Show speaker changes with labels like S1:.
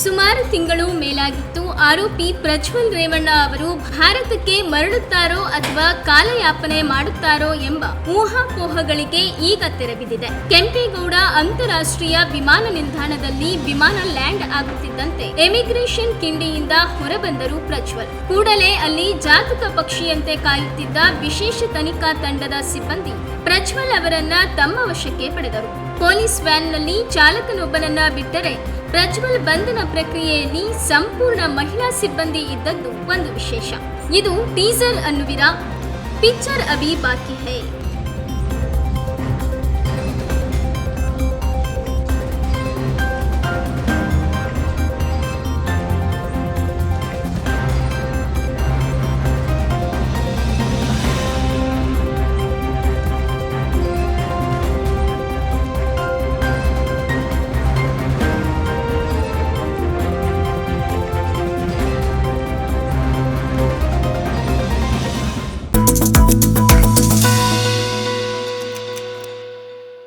S1: ಸುಮಾರು ತಿಂಗಳು ಮೇಲಾಗಿತ್ತು ಆರೋಪಿ ಪ್ರಜ್ವಲ್ ರೇವಣ್ಣ ಅವರು ಭಾರತಕ್ಕೆ ಮರಳುತ್ತಾರೋ ಅಥವಾ ಕಾಲಯಾಪನೆ ಮಾಡುತ್ತಾರೋ ಎಂಬ ಊಹಾಪೋಹಗಳಿಗೆ ಈಗ ತೆರೆಬಿದ್ದಿದೆ. ಕೆಂಪೇಗೌಡ ಅಂತಾರಾಷ್ಟ್ರೀಯ ವಿಮಾನ ನಿಲ್ದಾಣದಲ್ಲಿ ವಿಮಾನ ಲ್ಯಾಂಡ್ ಆಗುತ್ತಿದ್ದಂತೆ ಇಮಿಗ್ರೇಷನ್ ಕಿಂಡಿಯಿಂದ ಹೊರಬಂದರು ಪ್ರಜ್ವಲ್. ಕೂಡಲೇ ಅಲ್ಲಿ ಜಾತಕ ಪಕ್ಷಿಯಂತೆ ಕಾಯುತ್ತಿದ್ದ ವಿಶೇಷ ತನಿಖಾ ತಂಡದ ಸಿಬ್ಬಂದಿ ಪ್ರಜ್ವಲ್ ಅವರನ್ನ ತಮ್ಮ ವಶಕ್ಕೆ ಪಡೆದರು. ಪೊಲೀಸ್ ವ್ಯಾನ್ನಲ್ಲಿ ಚಾಲಕನೊಬ್ಬನನ್ನ ಬಿಟ್ಟರೆ ಪ್ರಜ್ವಲ್ ಬಂಧನ ಪ್ರಕ್ರಿಯೆಯಲ್ಲಿ ಸಂಪೂರ್ಣ ಮಹಿಳಾ ಸಿಬ್ಬಂದಿ ಇದ್ದದ್ದು ಒಂದು ವಿಶೇಷ. ಇದು ಟೀಸರ್ ಅನ್ನುವಿರಾ? ಪಿಕ್ಚರ್ ಅಭಿ ಬಾಕಿ ಹೈ.